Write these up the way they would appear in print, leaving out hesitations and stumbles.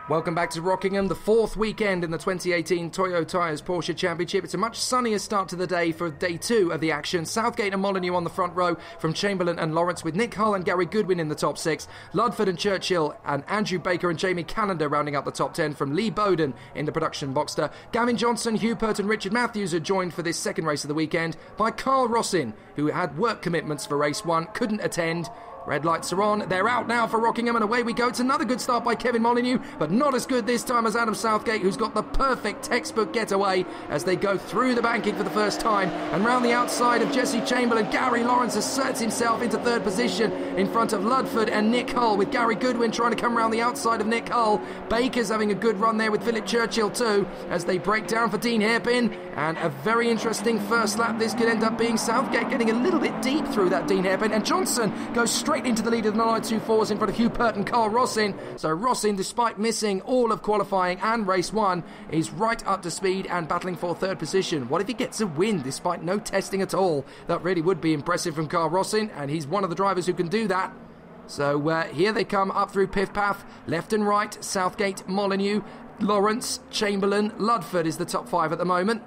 Welcome back to Rockingham, the fourth weekend in the 2018 Toyo Tires Porsche Championship. It's a much sunnier start to the day for day two of the action. Southgate and Molyneux on the front row from Chamberlain and Lawrence, with Nick Hull and Gary Goodwin in the top six. Ludford and Churchill and Andrew Baker and Jamie Callender rounding up the top 10 from Lee Bowden in the production Boxster. Gavin Johnson, Hugh Pert and Richard Matthews are joined for this second race of the weekend by Carl Rossin, who had work commitments for race one, couldn't attend. Red lights are on, they're out now for Rockingham, and away we go. It's another good start by Kevin Molyneux, but not as good this time as Adam Southgate, who's got the perfect textbook getaway as they go through the banking for the first time. And round the outside of Jesse Chamberlain, Gary Lawrence asserts himself into third position in front of Ludford and Nick Hull, with Gary Goodwin trying to come round the outside of Nick Hull. Baker's having a good run there with Philip Churchill too, as they break down for Dean Hairpin. And a very interesting first lap this could end up being. Southgate getting a little bit deep through that Dean Hairpin, and Johnson goes straight into the lead of the 924s in front of Hugh Pert and Carl Rossin. So Rossin, despite missing all of qualifying and race one, is right up to speed and battling for third position. What if he gets a win despite no testing at all? That really would be impressive from Carl Rossin, and he's one of the drivers who can do that. So here they come up through Piff Path, left and right. Southgate, Molyneux, Lawrence, Chamberlain, Ludford is the top five at the moment.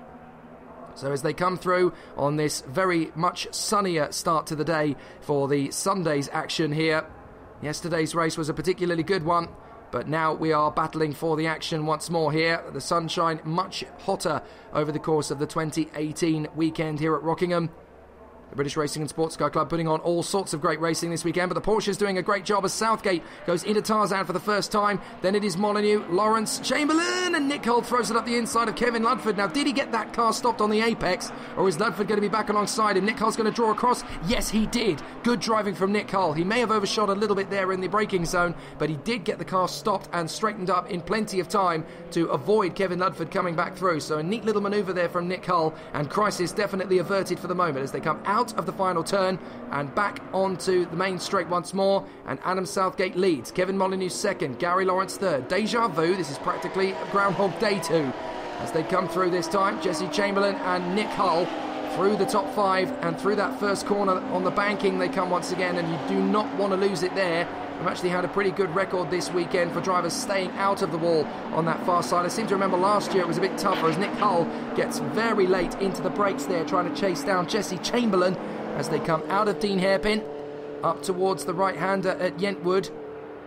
So as they come through on this very much sunnier start to the day for the Sunday's action here. Yesterday's race was a particularly good one, but now we are battling for the action once more here. The sunshine much hotter over the course of the 2018 weekend here at Rockingham. The British Racing and Sports Car Club putting on all sorts of great racing this weekend, but the Porsche's doing a great job as Southgate goes into Tarzan for the first time. Then it is Molyneux, Lawrence, Chamberlain, and Nick Hull throws it up the inside of Kevin Ludford. Now, did he get that car stopped on the apex, or is Ludford going to be back alongside him? Nick Hull's going to draw across. Yes, he did. Good driving from Nick Hull. He may have overshot a little bit there in the braking zone, but he did get the car stopped and straightened up in plenty of time to avoid Kevin Ludford coming back through. So a neat little manoeuvre there from Nick Hull, and crisis definitely averted for the moment as they come out of the final turn and back onto the main straight once more. And Adam Southgate leads, Kevin Molyneux second, Gary Lawrence third. Deja vu, this is practically Groundhog Day 2 as they come through this time. Jesse Chamberlain and Nick Hull through the top five, and through that first corner on the banking they come once again, and you do not want to lose it there. We've actually had a pretty good record this weekend for drivers staying out of the wall on that far side. I seem to remember last year it was a bit tougher as Nick Hull gets very late into the brakes there, trying to chase down Jesse Chamberlain as they come out of Dean Hairpin up towards the right-hander at Yentwood.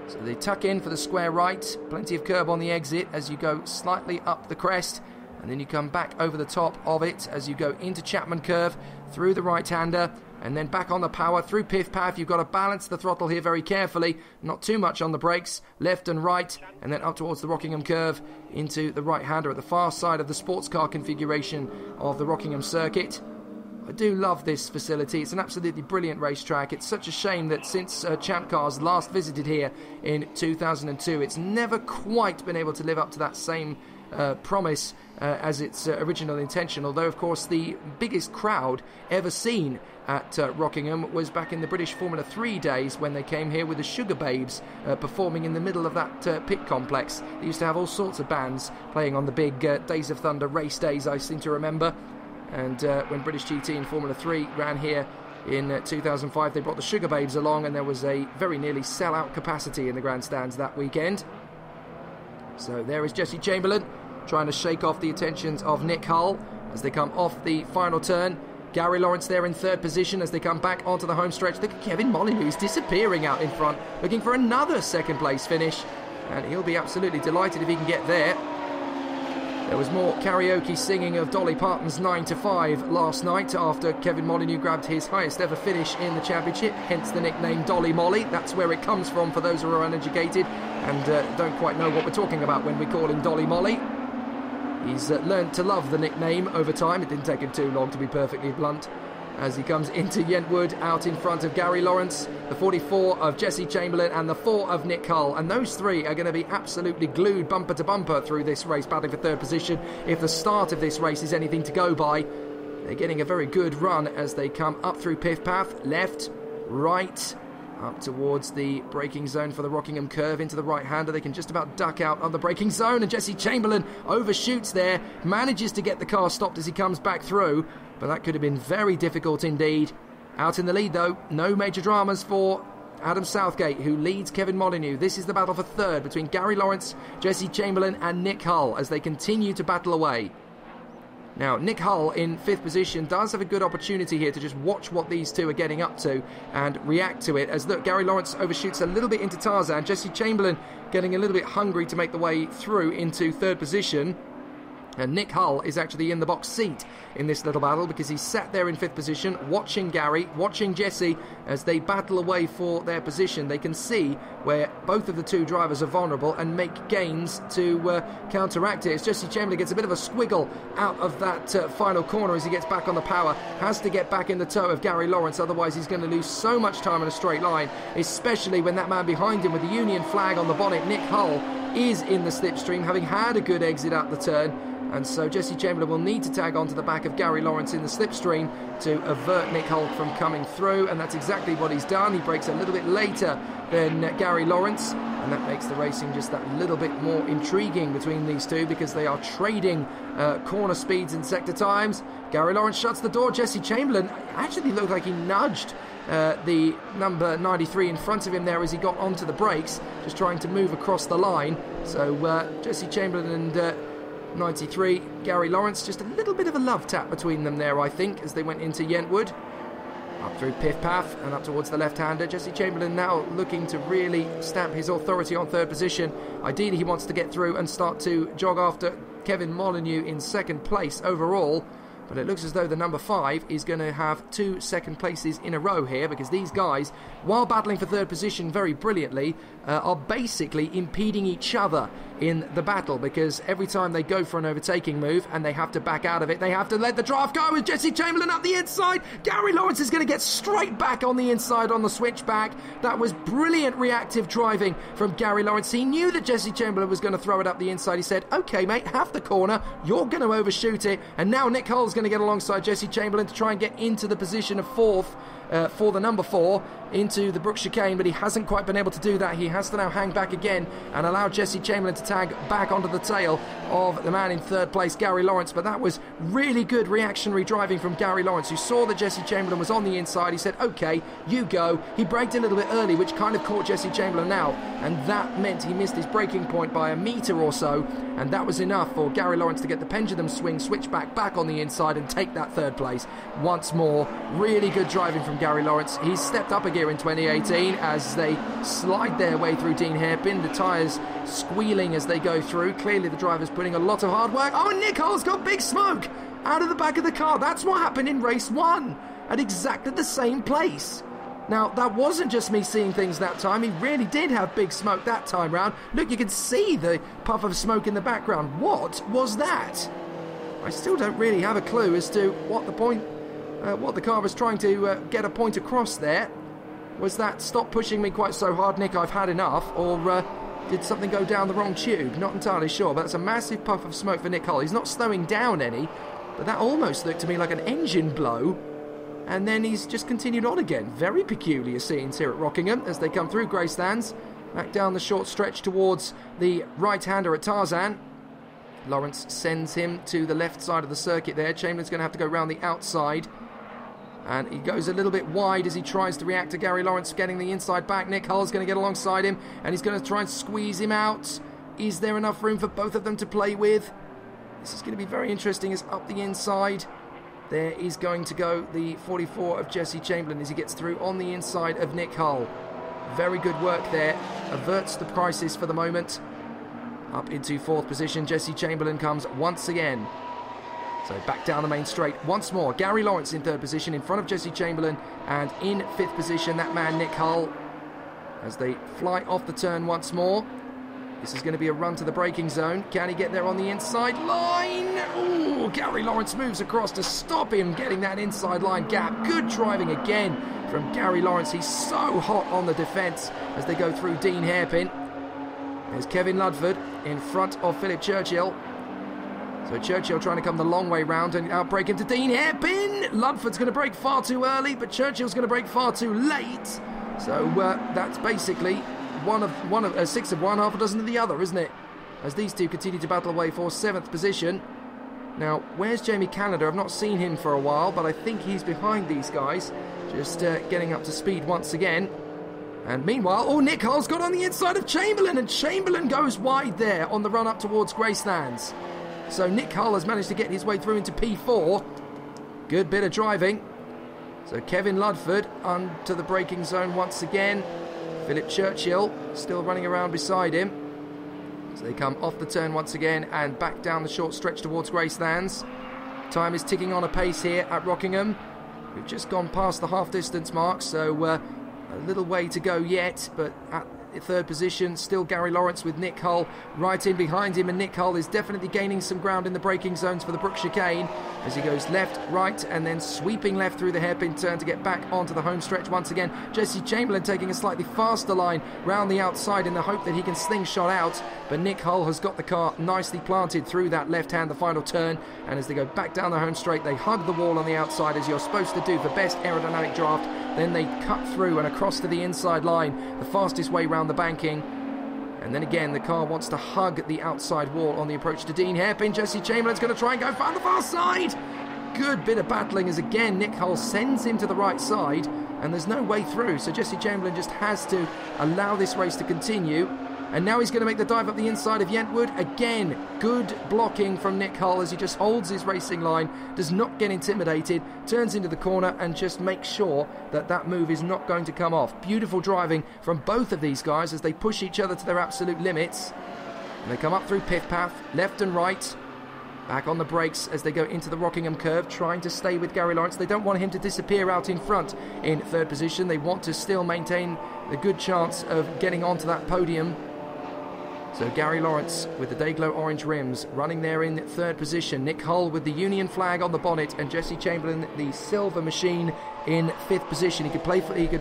So they tuck in for the square right, plenty of curb on the exit as you go slightly up the crest, and then you come back over the top of it as you go into Chapman Curve through the right-hander, and then back on the power through Piff Path. You've got to balance the throttle here very carefully, not too much on the brakes, left and right, and then up towards the Rockingham Curve into the right-hander at the far side of the sports car configuration of the Rockingham circuit. I do love this facility. It's an absolutely brilliant racetrack. It's such a shame that since Champ Cars last visited here in 2002, it's never quite been able to live up to that same promise as its original intention. Although, of course, the biggest crowd ever seen at Rockingham was back in the British Formula 3 days when they came here with the Sugar Babes performing in the middle of that pit complex. They used to have all sorts of bands playing on the big Days of Thunder race days, I seem to remember. And when British GT and Formula 3 ran here in 2005, they brought the Sugar Babes along, and there was a very nearly sell-out capacity in the grandstands that weekend. So there is Jesse Chamberlain trying to shake off the attentions of Nick Hull as they come off the final turn. Gary Lawrence there in third position as they come back onto the home stretch. Look at Kevin Molyneux, who's disappearing out in front, looking for another second place finish, and he'll be absolutely delighted if he can get there. There was more karaoke singing of Dolly Parton's 9 to 5 last night after Kevin Molyneux grabbed his highest ever finish in the championship, hence the nickname Dolly Molly. That's where it comes from for those who are uneducated and don't quite know what we're talking about when we call him Dolly Molly. He's learned to love the nickname over time. It didn't take him too long, to be perfectly blunt, as he comes into Yentwood out in front of Gary Lawrence, the 44 of Jesse Chamberlain and the 4 of Nick Hull. And those three are going to be absolutely glued bumper to bumper through this race, battling for third position. If the start of this race is anything to go by, they're getting a very good run as they come up through Piff Path, left, right, up towards the braking zone for the Rockingham curve into the right-hander. They can just about duck out of the braking zone, and Jesse Chamberlain overshoots there, manages to get the car stopped as he comes back through, but that could have been very difficult indeed. Out in the lead though, no major dramas for Adam Southgate, who leads Kevin Molyneux. This is the battle for third between Gary Lawrence, Jesse Chamberlain and Nick Hull as they continue to battle away. Now, Nick Hull in 5th position does have a good opportunity here to just watch what these two are getting up to and react to it. As look, Gary Lawrence overshoots a little bit into Tarzan. Jesse Chamberlain getting a little bit hungry to make the way through into 3rd position. And Nick Hull is actually in the box seat in this little battle because he's sat there in 5th position, watching Gary, watching Jesse as they battle away for their position. They can see where both of the two drivers are vulnerable and make gains to counteract it. As Jesse Chamberlain gets a bit of a squiggle out of that final corner as he gets back on the power, has to get back in the tow of Gary Lawrence, otherwise he's going to lose so much time in a straight line, especially when that man behind him with the Union flag on the bonnet, Nick Hull, is in the slipstream, having had a good exit out the turn. And so Jesse Chamberlain will need to tag on to the back of Gary Lawrence in the slipstream to avert Nick Hull from coming through, and that's exactly what he's done. He brakes a little bit later than Gary Lawrence, and that makes the racing just that little bit more intriguing between these two because they are trading corner speeds and sector times. Gary Lawrence shuts the door. Jesse Chamberlain actually looked like he nudged the number 93 in front of him there as he got onto the brakes, just trying to move across the line. So Jesse Chamberlain and 93, Gary Lawrence, just a little bit of a love tap between them there, I think, as they went into Yentwood. Up through Piff Path and up towards the left-hander. Jesse Chamberlain now looking to really stamp his authority on 3rd position. Ideally, he wants to get through and start to jog after Kevin Molyneux in 2nd place overall. But it looks as though the number 5 is going to have 2 second places in a row here, because these guys, while battling for 3rd position very brilliantly, are basically impeding each other in the battle, because every time they go for an overtaking move and they have to back out of it, they have to let the draft go with Jesse Chamberlain up the inside. Gary Lawrence is going to get straight back on the inside on the switchback. That was brilliant reactive driving from Gary Lawrence. He knew that Jesse Chamberlain was going to throw it up the inside. He said, okay mate, have the corner, you're going to overshoot it. And now Nick Hull's going to get alongside Jesse Chamberlain to try and get into the position of 4th for the number 4 into the Brook chicane, but he hasn't quite been able to do that. He has to now hang back again and allow Jesse Chamberlain to tag back onto the tail of the man in 3rd place, Gary Lawrence. But that was really good reactionary driving from Gary Lawrence, who saw that Jesse Chamberlain was on the inside. He said, okay, you go. He braked a little bit early, which kind of caught Jesse Chamberlain out, and that meant he missed his braking point by a metre or so, and that was enough for Gary Lawrence to get the pendulum swing, switch back on the inside and take that 3rd place once more. Really good driving from Gary Lawrence. He's stepped up a gear in 2018 as they slide their way through Dean Hairpin, the tyres squealing as they go through. Clearly the driver's putting a lot of hard work. Oh, and Nick Hull's got big smoke out of the back of the car. That's what happened in race 1 at exactly the same place. Now, that wasn't just me seeing things that time. He really did have big smoke that time round. Look, you can see the puff of smoke in the background. What was that? I still don't really have a clue as to what the point, what the car was trying to get a point across there. Was that stop pushing me quite so hard, Nick, I've had enough, or did something go down the wrong tube? Not entirely sure, but that's a massive puff of smoke for Nick Hull. He's not slowing down any, but that almost looked to me like an engine blow. And then he's just continued on again. Very peculiar scenes here at Rockingham as they come through Greystands, back down the short stretch towards the right-hander at Tarzan. Lawrence sends him to the left side of the circuit there. Chamberlain's going to have to go round the outside. And he goes a little bit wide as he tries to react to Gary Lawrence getting the inside back. Nick Hull's going to get alongside him, and he's going to try and squeeze him out. Is there enough room for both of them to play with? This is going to be very interesting as up the inside. There is going to go the 44 of Jesse Chamberlain as he gets through on the inside of Nick Hull. Very good work there. Averts the crisis for the moment. Up into 4th position, Jesse Chamberlain comes once again. So back down the main straight once more. Gary Lawrence in 3rd position in front of Jesse Chamberlain, and in 5th position that man Nick Hull as they fly off the turn once more. This is going to be a run to the braking zone. Can he get there on the inside line? Ooh, Gary Lawrence moves across to stop him getting that inside line gap. Good driving again from Gary Lawrence. He's so hot on the defence as they go through Dean Hairpin. There's Kevin Ludford in front of Philip Churchill. So Churchill trying to come the long way round and outbrake into Dean Hairpin. Ludford's going to brake far too early, but Churchill's going to brake far too late. So that's basically one of 6 of one, half a dozen of the other, isn't it? As these two continue to battle away for 7th position. Now, where's Jamie Canada? I've not seen him for a while, but I think he's behind these guys. Just getting up to speed once again. And meanwhile, Nick Hull's got on the inside of Chamberlain, and Chamberlain goes wide there on the run up towards Gracelands. So Nick Hull has managed to get his way through into P4. Good bit of driving. So Kevin Ludford onto the braking zone once again. Philip Churchill still running around beside him. So they come off the turn once again and back down the short stretch towards Gracelands. Time is ticking on apace here at Rockingham. We've just gone past the half distance mark, so a little way to go yet, but at 3rd position, still Gary Lawrence with Nick Hull right in behind him, and Nick Hull is definitely gaining some ground in the braking zones for the Brook chicane as he goes left, right, and then sweeping left through the hairpin turn to get back onto the home stretch once again. Jesse Chamberlain taking a slightly faster line round the outside in the hope that he can slingshot out, but Nick Hull has got the car nicely planted through that left hand, the final turn, and as they go back down the home straight, they hug the wall on the outside as you're supposed to do for best aerodynamic draft. Then they cut through and across to the inside line, the fastest way round the banking. And then again, the car wants to hug the outside wall on the approach to Dean Hairpin. Jesse Chamberlain's going to try and go down the far side. Good bit of battling as again Nick Hull sends him to the right side, and there's no way through. So Jesse Chamberlain just has to allow this race to continue. And now he's going to make the dive up the inside of Yentwood. Again, good blocking from Nick Hull as he just holds his racing line, does not get intimidated, turns into the corner and just makes sure that that move is not going to come off. Beautiful driving from both of these guys as they push each other to their absolute limits. And they come up through Piff Path, left and right. Back on the brakes as they go into the Rockingham curve, trying to stay with Gary Lawrence. They don't want him to disappear out in front in 3rd position. They want to still maintain the good chance of getting onto that podium. So Gary Lawrence with the Dayglow orange rims running there in 3rd position. Nick Hull with the Union flag on the bonnet, and Jesse Chamberlain, the silver machine, in 5th position. He could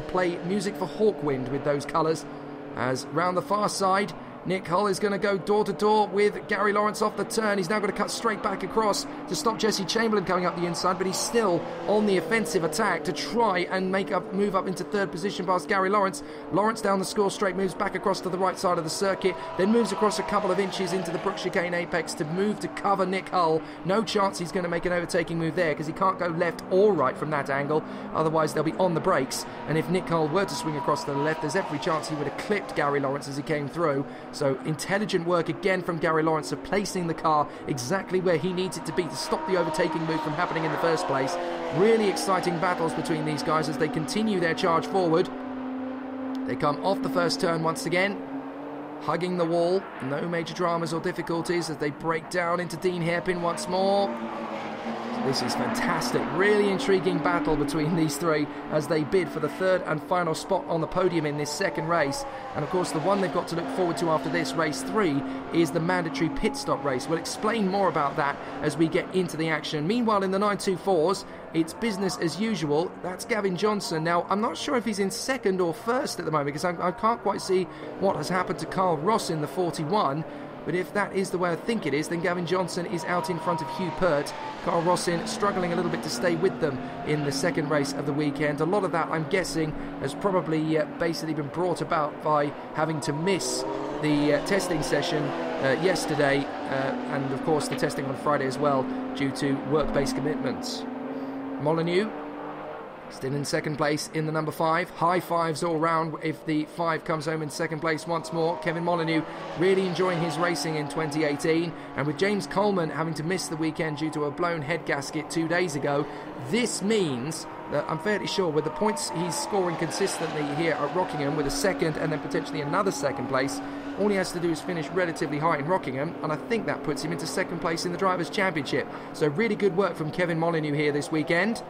play music for Hawkwind with those colours. As round the far side, Nick Hull is going to go door to door with Gary Lawrence off the turn. He's now going to cut straight back across to stop Jesse Chamberlain coming up the inside, but he's still on the offensive attack to try and move up into 3rd position past Gary Lawrence. Lawrence down the score straight, moves back across to the right side of the circuit, then moves across a couple of inches into the Brook chicane apex to move to cover Nick Hull. No chance he's going to make an overtaking move there because he can't go left or right from that angle, otherwise they'll be on the brakes. And if Nick Hull were to swing across to the left, there's every chance he would have clipped Gary Lawrence as he came through. So intelligent work again from Gary Lawrence of placing the car exactly where he needs it to be to stop the overtaking move from happening in the first place. Really exciting battles between these guys as they continue their charge forward. They come off the first turn once again, hugging the wall. No major dramas or difficulties as they break down into Dean Hairpin once more. This is fantastic. Really intriguing battle between these three as they bid for the 3rd and final spot on the podium in this 2nd race. And of course the one they've got to look forward to after this, race 3, is the mandatory pit stop race. We'll explain more about that as we get into the action. Meanwhile in the 924s, it's business as usual. That's Gavin Johnson. Now I'm not sure if he's in 2nd or 1st at the moment because I can't quite see what has happened to Carl Ross in the 41. But if that is the way I think it is, then Gavin Johnson is out in front of Hugh Pert. Carl Rossin struggling a little bit to stay with them in the 2nd race of the weekend. A lot of that, I'm guessing, has probably basically been brought about by having to miss the testing session yesterday and, of course, the testing on Friday as well due to work-based commitments. Molyneux still in 2nd place in the number 5. High fives all round if the 5 comes home in 2nd place once more. Kevin Molyneux really enjoying his racing in 2018. And with James Coleman having to miss the weekend due to a blown head gasket 2 days ago, this means that I'm fairly sure with the points he's scoring consistently here at Rockingham with a 2nd and then potentially another 2nd place, all he has to do is finish relatively high in Rockingham, and I think that puts him into 2nd place in the Drivers' Championship. So really good work from Kevin Molyneux here this weekend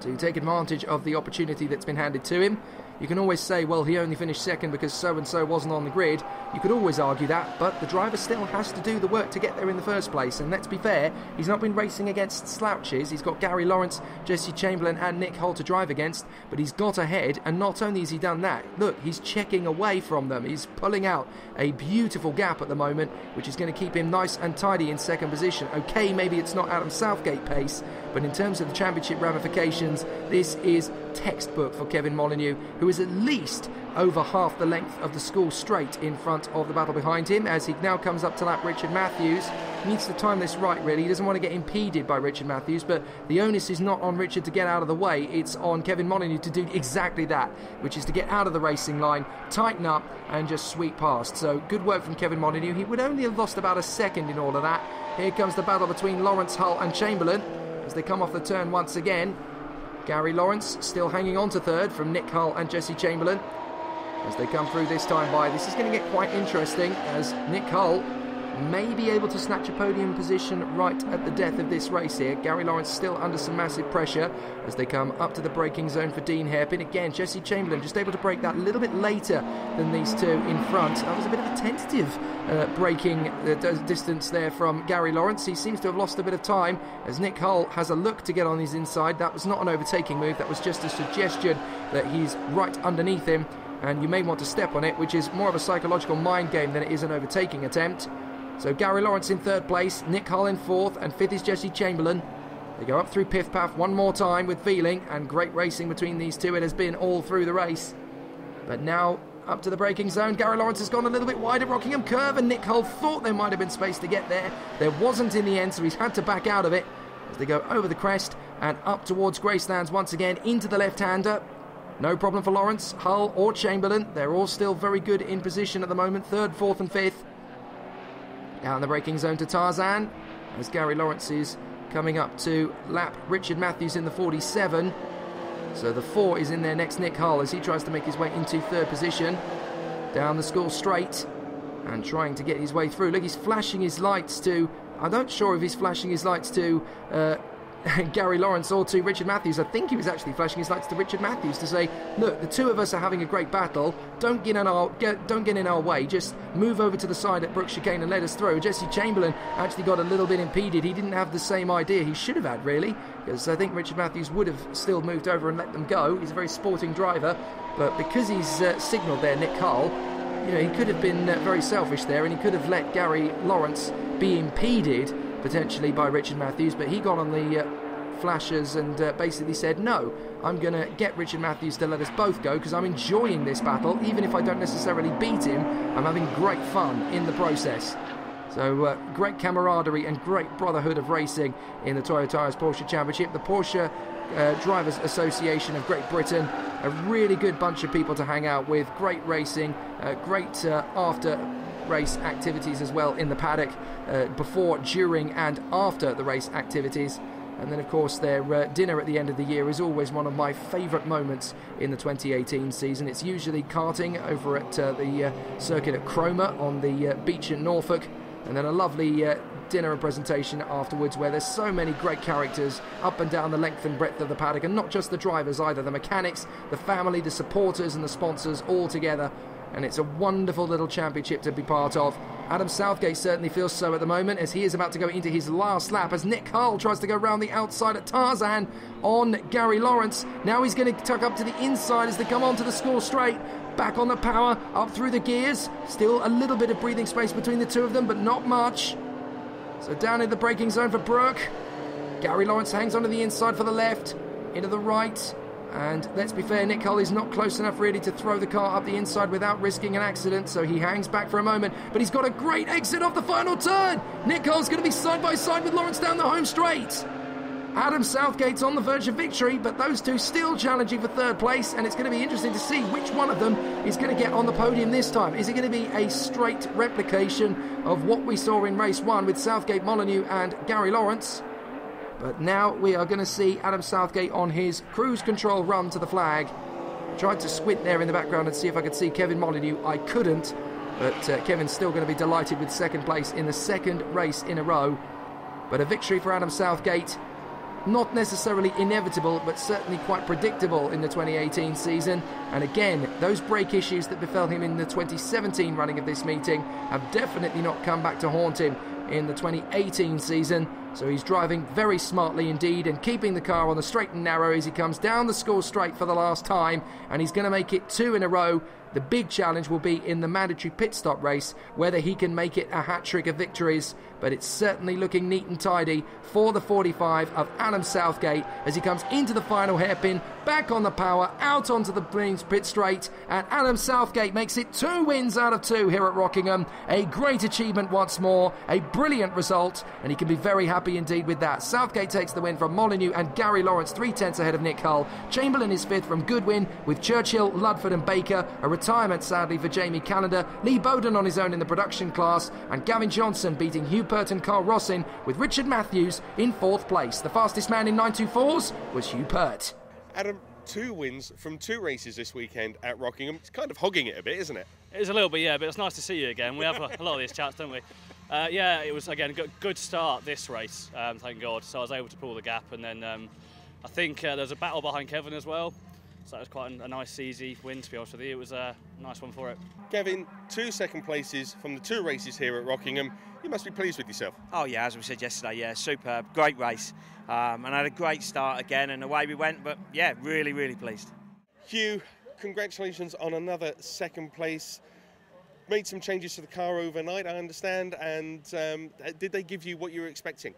to take advantage of the opportunity that's been handed to him. You can always say, well, he only finished second because so-and-so wasn't on the grid. You could always argue that, but the driver still has to do the work to get there in the first place. And let's be fair, he's not been racing against slouches. He's got Gary Lawrence, Jesse Chamberlain and Nick Hull to drive against, but he's got ahead, and not only has he done that, look, he's checking away from them. He's pulling out a beautiful gap at the moment, which is going to keep him nice and tidy in second position. Okay, maybe it's not Adam Southgate pace, but in terms of the championship ramifications, this is textbook for Kevin Molyneux, who is at least over half the length of the school straight in front of the battle behind him, as he now comes up to lap Richard Matthews. He needs to time this right, really. He doesn't want to get impeded by Richard Matthews, but the onus is not on Richard to get out of the way. It's on Kevin Molyneux to do exactly that, which is to get out of the racing line, tighten up and just sweep past. So good work from Kevin Molyneux. He would only have lost about a second in all of that. Here comes the battle between Lawrence, Hull and Chamberlain as they come off the turn once again. Gary Lawrence still hanging on to third from Nick Hull and Jesse Chamberlain as they come through this time by. This is going to get quite interesting, as Nick Hull may be able to snatch a podium position right at the death of this race here. Gary Lawrence still under some massive pressure as they come up to the braking zone for Dean Hairpin. Again, Jesse Chamberlain just able to brake that a little bit later than these two in front. That was a bit of a tentative braking distance there from Gary Lawrence. He seems to have lost a bit of time as Nick Hull has a look to get on his inside. That was not an overtaking move, that was just a suggestion that he's right underneath him and you may want to step on it, which is more of a psychological mind game than it is an overtaking attempt. So Gary Lawrence in third place, Nick Hull in fourth, and fifth is Jesse Chamberlain. They go up through Piff Paff one more time with Vealing, and great racing between these two. It has been all through the race. But now up to the braking zone. Gary Lawrence has gone a little bit wide at Rockingham Curve, and Nick Hull thought there might have been space to get there. There wasn't in the end, so he's had to back out of it as they go over the crest and up towards Gracelands once again into the left-hander. No problem for Lawrence, Hull or Chamberlain. They're all still very good in position at the moment, third, fourth and fifth. Down the braking zone to Tarzan as Gary Lawrence is coming up to lap Richard Matthews in the 47. So the 4 is in there next, Nick Hull, as he tries to make his way into third position. Down the school straight and trying to get his way through. Look, he's flashing his lights to... I'm not sure if he's flashing his lights to Gary Lawrence or to Richard Matthews. I think he was actually flashing his lights to Richard Matthews to say, look, the two of us are having a great battle. Don't get in our way. Just move over to the side at Brook Chicane and let us through. Jesse Chamberlain actually got a little bit impeded. He didn't have the same idea he should have had, really, because I think Richard Matthews would have still moved over and let them go. He's a very sporting driver, but because he's signalled there, Nick Hull, you know, he could have been very selfish there, and he could have let Gary Lawrence be impeded potentially by Richard Matthews, but he got on the flashers and basically said, no, I'm going to get Richard Matthews to let us both go because I'm enjoying this battle. Even if I don't necessarily beat him, I'm having great fun in the process. So great camaraderie and great brotherhood of racing in the Toyo Tires Porsche Championship. The Porsche Drivers Association of Great Britain, a really good bunch of people to hang out with, great racing, great after race activities as well in the paddock, before, during and after the race activities. And then of course their dinner at the end of the year is always one of my favourite moments in the 2018 season. It's usually karting over at the circuit at Cromer on the beach in Norfolk, and then a lovely dinner and presentation afterwards where there's so many great characters up and down the length and breadth of the paddock, and not just the drivers either, the mechanics, the family, the supporters and the sponsors all together. And it's a wonderful little championship to be part of. Adam Southgate certainly feels so at the moment, as he is about to go into his last lap as Nick Hull tries to go round the outside at Tarzan on Gary Lawrence. Now he's going to tuck up to the inside as they come onto the score straight. Back on the power, up through the gears. Still a little bit of breathing space between the two of them, but not much. So down in the braking zone for Brooke. Gary Lawrence hangs onto the inside for the left, into the right. And let's be fair, Nick Hull is not close enough really to throw the car up the inside without risking an accident, so he hangs back for a moment, but he's got a great exit off the final turn. Nick Hull's going to be side by side with Lawrence down the home straight. Adam Southgate's on the verge of victory, but those two still challenging for third place, and it's going to be interesting to see which one of them is going to get on the podium this time. Is it going to be a straight replication of what we saw in race 1 with Southgate, Molyneux and Gary Lawrence? But now we are going to see Adam Southgate on his cruise control run to the flag. Tried to squint there in the background and see if I could see Kevin Molyneux. I couldn't, but Kevin's still going to be delighted with second place in the second race in a row. But a victory for Adam Southgate. not necessarily inevitable, but certainly quite predictable in the 2018 season. And again, those brake issues that befell him in the 2017 running of this meeting have definitely not come back to haunt him in the 2018 season. So he's driving very smartly indeed and keeping the car on the straight and narrow as he comes down the score straight for the last time, and he's going to make it 2 in a row. The big challenge will be in the mandatory pit stop race, whether he can make it a hat-trick of victories, but it's certainly looking neat and tidy for the 45 of Adam Southgate as he comes into the final hairpin, back on the power, out onto the pit straight, and Adam Southgate makes it 2 wins out of 2 here at Rockingham. A great achievement once more, a brilliant result, and he can be very happy indeed with that. Southgate takes the win from Molyneux and Gary Lawrence 3/10 ahead of Nick Hull. Chamberlain is 5th from Goodwin, with Churchill, Ludford and Baker. A retirement sadly for Jamie Callender. Lee Bowden on his own in the production class, and Gavin Johnson beating Hugh Pert and Carl Rossin, with Richard Matthews in 4th place. The fastest man in 924s was Hugh Pert. Adam, 2 wins from 2 races this weekend at Rockingham. It's kind of hogging it a bit, isn't it? It is a little bit, yeah, but it's nice to see you again. We have a lot of these chats, don't we? Yeah, it was, again, a good start this race, thank God. So I was able to pull the gap, and then I think there was a battle behind Kevin as well. So it was quite a nice, easy win, to be honest with you. It was a nice one for it. Kevin, 2 second places from the 2 races here at Rockingham. You must be pleased with yourself. Oh yeah, as we said yesterday, yeah, superb, great race. And I had a great start again, and away we went, but yeah, really, really pleased. Hugh, congratulations on another 2nd place. Made some changes to the car overnight, I understand, and did they give you what you were expecting?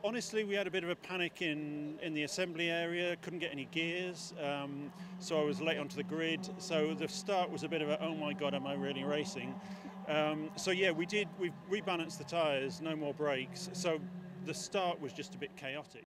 Honestly, we had a bit of a panic in the assembly area, couldn't get any gears, so I was late onto the grid. So the start was a bit of a, oh my God, am I really racing? So yeah, we rebalanced the tyres, no more brakes, so the start was just a bit chaotic.